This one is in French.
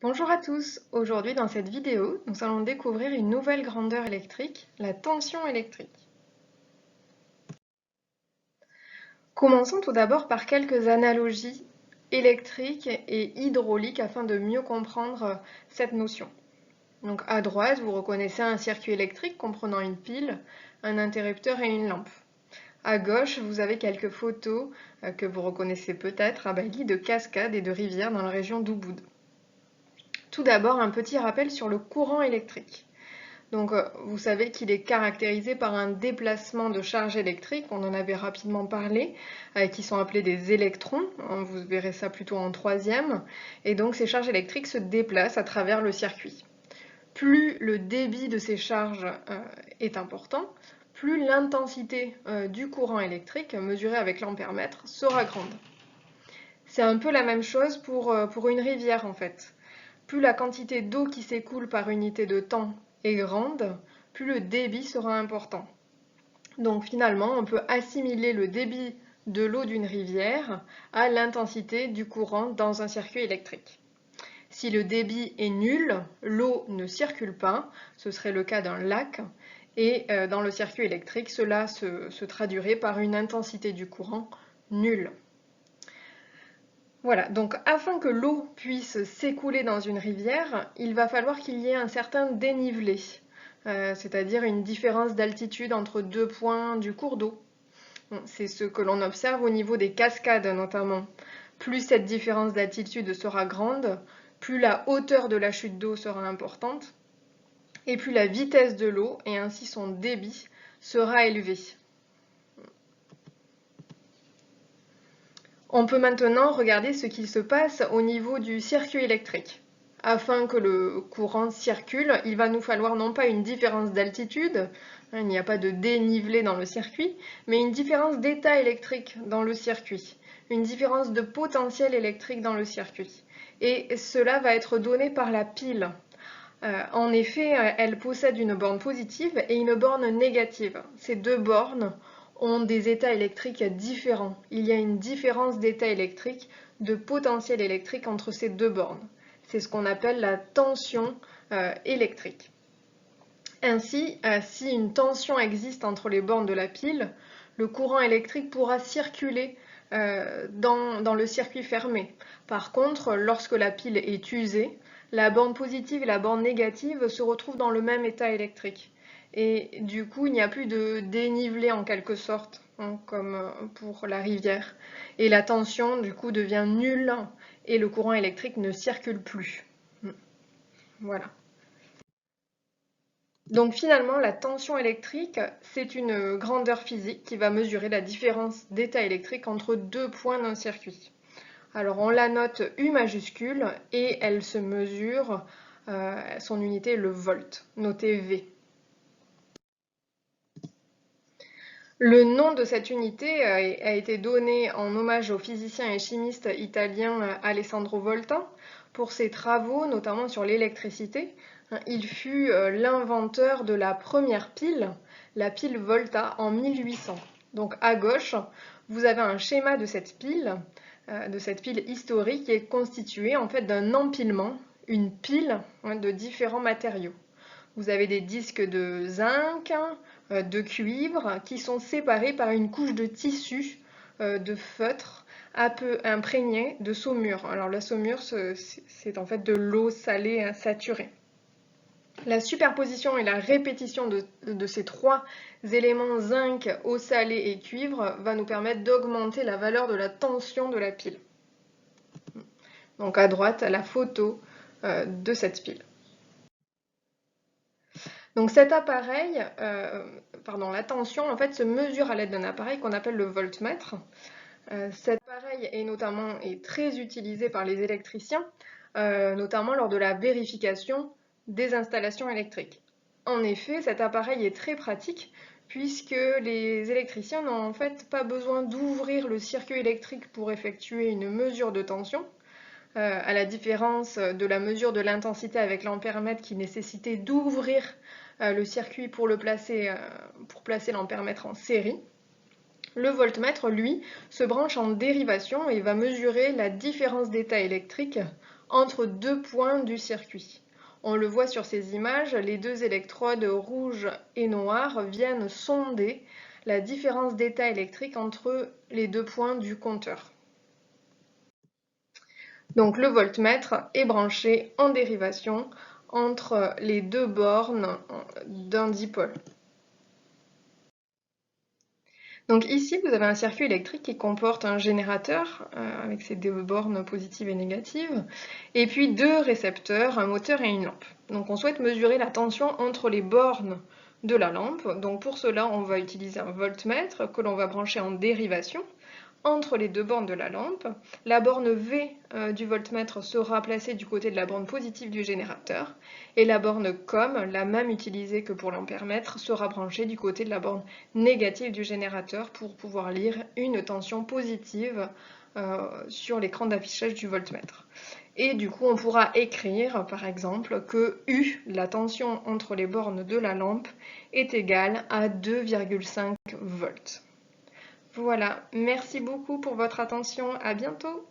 Bonjour à tous, aujourd'hui dans cette vidéo, nous allons découvrir une nouvelle grandeur électrique, la tension électrique. Commençons tout d'abord par quelques analogies électriques et hydrauliques afin de mieux comprendre cette notion. Donc à droite, vous reconnaissez un circuit électrique comprenant une pile, un interrupteur et une lampe. À gauche, vous avez quelques photos que vous reconnaissez peut-être à Bali de cascades et de rivières dans la région d'Ubud. Tout d'abord, un petit rappel sur le courant électrique. Donc, vous savez qu'il est caractérisé par un déplacement de charge électrique, on en avait rapidement parlé, qui sont appelés des électrons, vous verrez ça plutôt en troisième, et donc ces charges électriques se déplacent à travers le circuit. Plus le débit de ces charges est important, plus l'intensité du courant électrique, mesurée avec l'ampèremètre, sera grande. C'est un peu la même chose pour une rivière en fait. Plus la quantité d'eau qui s'écoule par unité de temps est grande, plus le débit sera important. Donc finalement, on peut assimiler le débit de l'eau d'une rivière à l'intensité du courant dans un circuit électrique. Si le débit est nul, l'eau ne circule pas, ce serait le cas d'un lac, et dans le circuit électrique, cela se traduirait par une intensité du courant nulle. Voilà, donc afin que l'eau puisse s'écouler dans une rivière, il va falloir qu'il y ait un certain dénivelé, c'est-à-dire une différence d'altitude entre deux points du cours d'eau. C'est ce que l'on observe au niveau des cascades notamment. Plus cette différence d'altitude sera grande, plus la hauteur de la chute d'eau sera importante, et plus la vitesse de l'eau, et ainsi son débit, sera élevé. On peut maintenant regarder ce qu'il se passe au niveau du circuit électrique. Afin que le courant circule, il va nous falloir non pas une différence d'altitude, il n'y a pas de dénivelé dans le circuit, mais une différence d'état électrique dans le circuit, une différence de potentiel électrique dans le circuit. Et cela va être donné par la pile. En effet, elle possède une borne positive et une borne négative. Ces deux bornes ont des états électriques différents. Il y a une différence d'état électrique, de potentiel électrique entre ces deux bornes. C'est ce qu'on appelle la tension électrique. Ainsi, si une tension existe entre les bornes de la pile, le courant électrique pourra circuler dans le circuit fermé. Par contre, lorsque la pile est usée, la borne positive et la borne négative se retrouvent dans le même état électrique. Et du coup, il n'y a plus de dénivelé en quelque sorte, comme pour la rivière. Et la tension, du coup, devient nulle et le courant électrique ne circule plus. Voilà. Donc finalement, la tension électrique, c'est une grandeur physique qui va mesurer la différence d'état électrique entre deux points d'un circuit. Alors on la note U majuscule et elle se mesure, son unité est le volt, noté V. Le nom de cette unité a été donné en hommage au physicien et chimiste italien Alessandro Volta pour ses travaux, notamment sur l'électricité. Il fut l'inventeur de la première pile, la pile Volta, en 1800. Donc à gauche, vous avez un schéma de cette pile historique qui est constituée en fait d'un empilement, une pile de différents matériaux. Vous avez des disques de zinc, de cuivre, qui sont séparés par une couche de tissu de feutre un peu imprégné de saumure. Alors la saumure, c'est en fait de l'eau salée saturée. La superposition et la répétition de ces trois éléments zinc, eau salée et cuivre va nous permettre d'augmenter la valeur de la tension de la pile. Donc à droite, la photo de cette pile. Donc cet appareil, la tension en fait se mesure à l'aide d'un appareil qu'on appelle le voltmètre. Cet appareil est très utilisé par les électriciens, notamment lors de la vérification des installations électriques. En effet, cet appareil est très pratique puisque les électriciens n'ont en fait pas besoin d'ouvrir le circuit électrique pour effectuer une mesure de tension, à la différence de la mesure de l'intensité avec l'ampèremètre qui nécessitait d'ouvrir le circuit pour placer l'ampèremètre en série. Le voltmètre, lui, se branche en dérivation et va mesurer la différence d'état électrique entre deux points du circuit. On le voit sur ces images, les deux électrodes rouges et noires viennent sonder la différence d'état électrique entre les deux points du compteur. Donc le voltmètre est branché en dérivation entre les deux bornes d'un dipôle. Donc ici, vous avez un circuit électrique qui comporte un générateur avec ses deux bornes positives et négatives, et puis deux récepteurs, un moteur et une lampe. Donc on souhaite mesurer la tension entre les bornes de la lampe. Donc pour cela, on va utiliser un voltmètre que l'on va brancher en dérivation entre les deux bornes de la lampe. La borne V du voltmètre sera placée du côté de la borne positive du générateur et la borne COM, la même utilisée que pour l'ampèremètre, sera branchée du côté de la borne négative du générateur pour pouvoir lire une tension positive sur l'écran d'affichage du voltmètre. Et du coup, on pourra écrire, par exemple, que U, la tension entre les bornes de la lampe, est égale à 2,5 volts. Voilà, merci beaucoup pour votre attention, à bientôt!